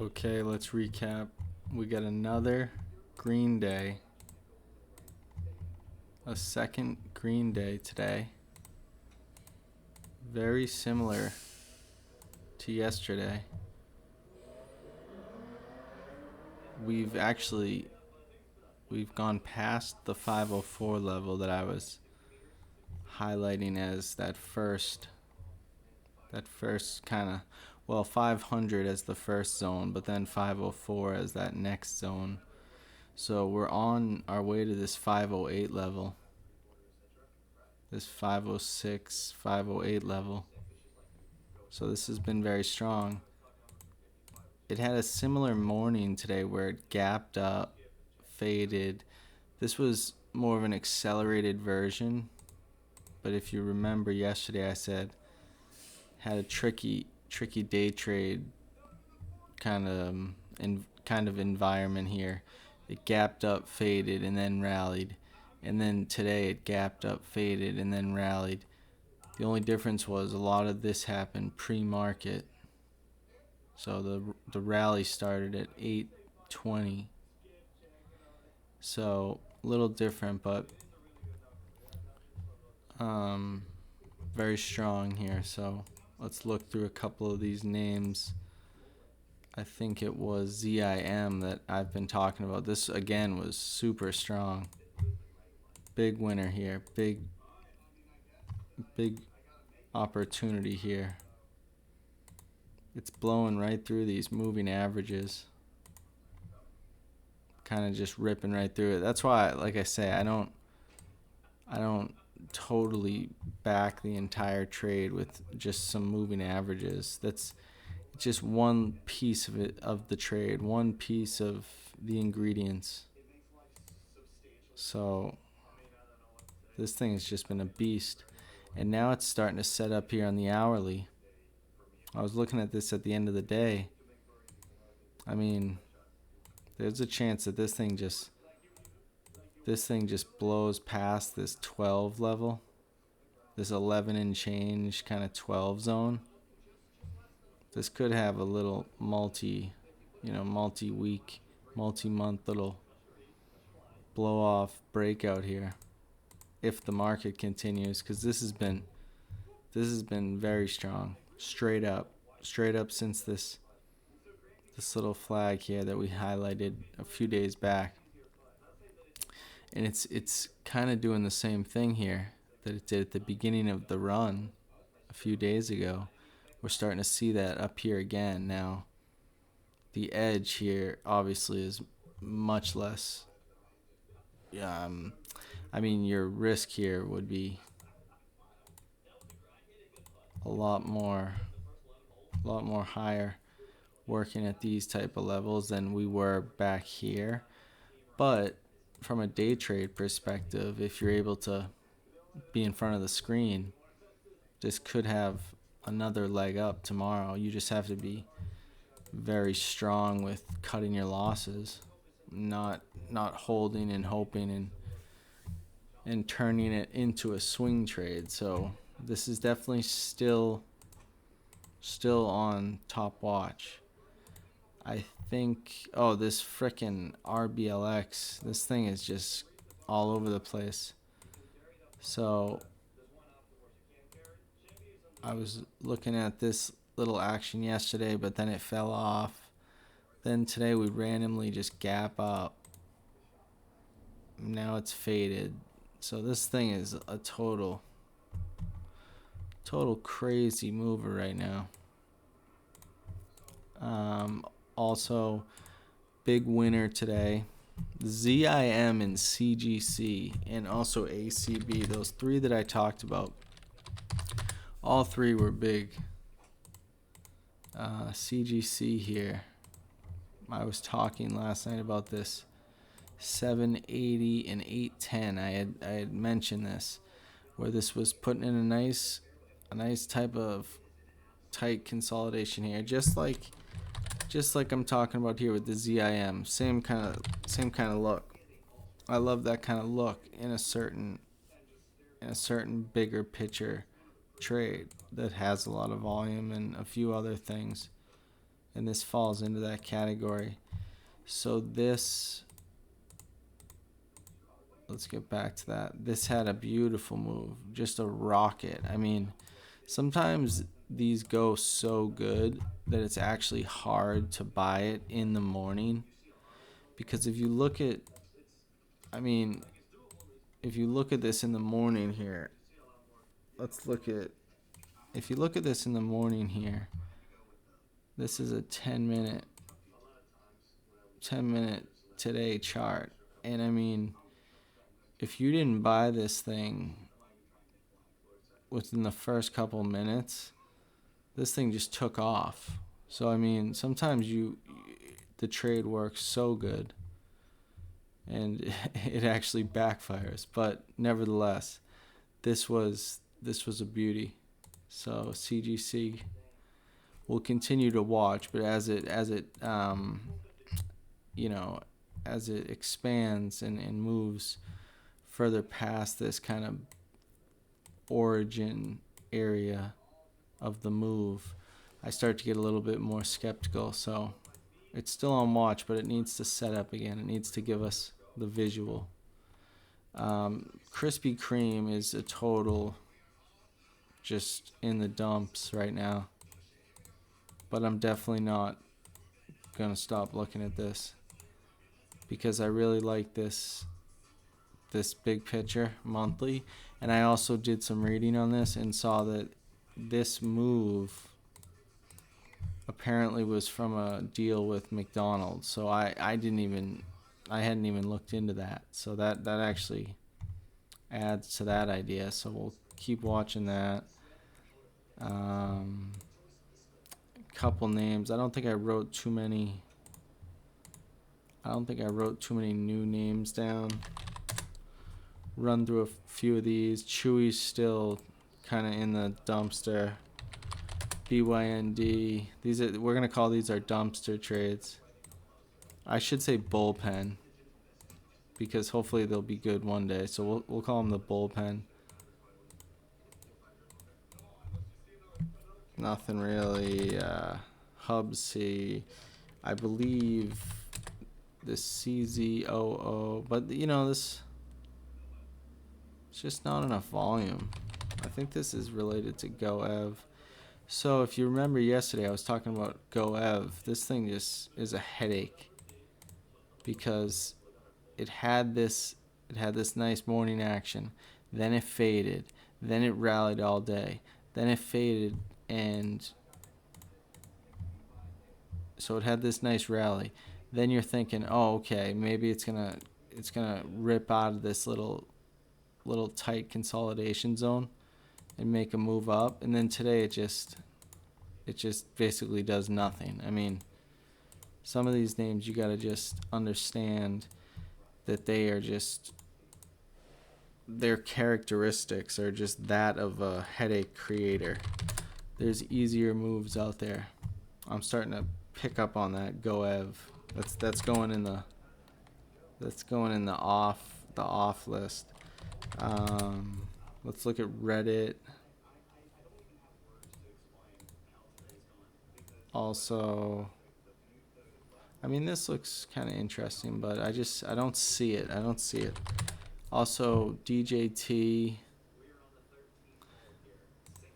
Okay, let's recap. We got another green day. A second green day today. Very similar to yesterday. We've gone past the 504 level that I was highlighting as that first kind of, well, 500 as the first zone, but then 504 as that next zone. So we're on our way to this 508 level, this 506, 508 level. So this has been very strong. It had a similar morning today where it gapped up, faded. This was more of an accelerated version. But if you remember yesterday, I said had a tricky day trade kind of environment here. It gapped up, faded, and then rallied. And then today it gapped up, faded, and then rallied. The only difference was a lot of this happened pre-market. So the rally started at 8:20. So a little different, but very strong here. So let's look through a couple of these names. I think it was ZIM that I've been talking about. This again was super strong. Big winner here. Big opportunity here. It's blowing right through these moving averages. Kind of just ripping right through it. That's why, like I say, I don't totally back the entire trade with just some moving averages. That's just one piece of it, of the trade, one piece of the ingredients. So this thing has just been a beast. And now it's starting to set up here on the hourly. I was looking at this at the end of the day. I mean, there's a chance that this thing just blows past this 12 level, this 11 and change kind of 12 zone. This could have a little multi-week, multi-month little blow off breakout here if the market continues, because this has been very strong, straight up since this little flag here that we highlighted a few days back. And it's kind of doing the same thing here that it did at the beginning of the run a few days ago. We're starting to see that up here again now. The edge here obviously is much less. I mean, your risk here would be a lot more higher working at these type of levels than we were back here. But from a day trade perspective, if you're able to be in front of the screen, this could have another leg up tomorrow. You just have to be very strong with cutting your losses, not holding and hoping and turning it into a swing trade. So this is definitely still on top watch. I think, this frickin' RBLX, this thing is just all over the place. So I was looking at this little action yesterday, but then it fell off. Then today we randomly just gap up. Now it's faded. So this thing is a total crazy mover right now. Also, big winner today. ZIM and CGC and also ACB. Those three that I talked about. All three were big. CGC here. I was talking last night about this 780 and 810. I had mentioned this, where this was putting in a nice type of tight consolidation here, just like I'm talking about here with the ZIM. Same kind of look. I love that kind of look in a certain bigger picture trade that has a lot of volume and a few other things. and this falls into that category. So this, let's get back to that. This had a beautiful move, just a rocket. I mean, sometimes these go so good that it's actually hard to buy it in the morning, because if you look at, I mean, if you look at this in the morning here, let's look at, if you look at this in the morning here, this is a 10 minute today chart. And I mean, if you didn't buy this thing within the first couple minutes, this thing just took off. So I mean, sometimes the trade works so good and it actually backfires, but nevertheless, this was a beauty. So CGC, we'll continue to watch, but as it you know, as it expands and moves further past this kind of origin area of the move, I start to get a little bit more skeptical. So it's still on watch, but it needs to set up again. It needs to give us the visual. Krispy Kreme is a total just in the dumps right now, but I'm definitely not gonna stop looking at this because I really like this big picture monthly, and I also did some reading on this and saw that this move apparently was from a deal with McDonald's. So I hadn't even looked into that. So that actually adds to that idea. So we'll keep watching that. Couple names. I don't think I wrote too many new names down. Run through a few of these. Chewy's still kind of in the dumpster. BYND. We're gonna call these our dumpster trades. I should say bullpen, because hopefully they'll be good one day. So we'll call them the bullpen. Nothing really. Hubsy, I believe the CZOO, but you know, this, it's just not enough volume. I think this is related to GoEv. So if you remember yesterday, I was talking about GoEv. This thing just is a headache because it had this nice morning action, then it faded, then it rallied all day, then it faded, and so it had this nice rally. Then you're thinking, oh, okay, maybe it's gonna rip out of this little tight consolidation zone and make a move up. And then today it just basically does nothing. I mean, some of these names you gotta just understand that they are just, their characteristics are just that of a headache creator. There's easier moves out there. I'm starting to pick up on that GoEv. That's going in the off list. Let's look at Reddit. Also, I mean, this looks kind of interesting, but I don't see it. Also, DJT.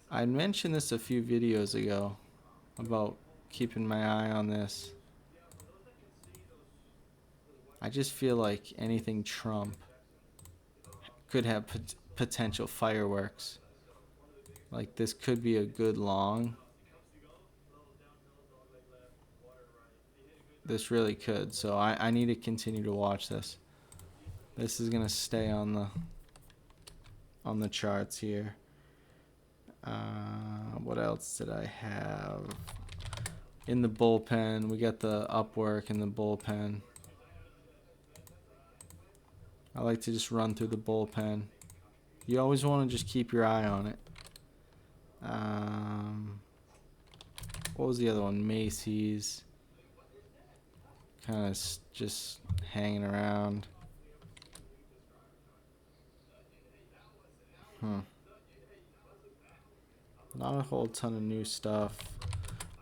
I mentioned this a few videos ago about keeping my eye on this. I just feel like anything Trump could have potential fireworks. Like, this could be a good long. This really could. So I need to continue to watch this. This is gonna stay on the charts here. What else did I have? In the bullpen, we got the Upwork in the bullpen. I like to just run through the bullpen. You always want to just keep your eye on it. What was the other one? Macy's. Kind of just hanging around. Not a whole ton of new stuff.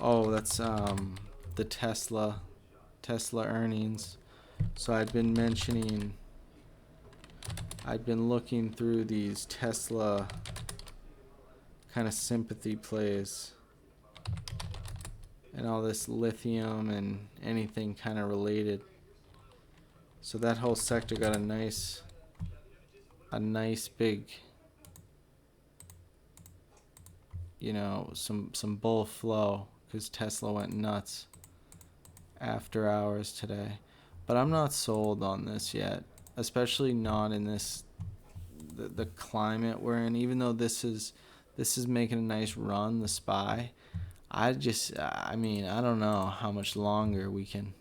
Oh, that's the Tesla earnings. So I'd been looking through these Tesla kind of sympathy plays and all this lithium and anything kind of related. So that whole sector got a nice big, you know, some bull flow because Tesla went nuts after hours today. But I'm not sold on this yet, especially not in the climate we're in. Even though this is making a nice run, the SPY, I mean, I don't know how much longer we can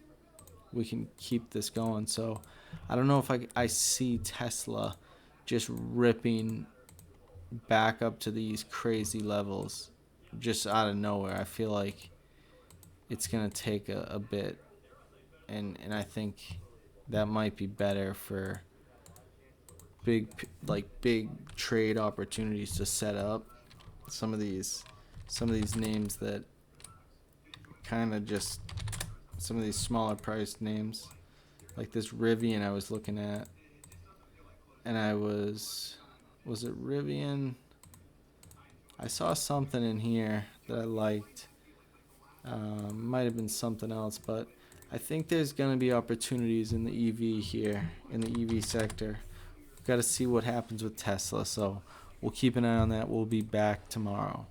keep this going. So I don't know if I see Tesla just ripping back up to these crazy levels just out of nowhere. I feel like it's gonna take a bit, and I think that might be better for big trade opportunities to set up. Some of these names that kind of just, some of these smaller priced names, like this Rivian I was looking at, and was it Rivian? I saw something in here that I liked. Might have been something else, but I think there's going to be opportunities in the EV here, in the EV sector. Got to see what happens with Tesla, so we'll keep an eye on that. We'll be back tomorrow.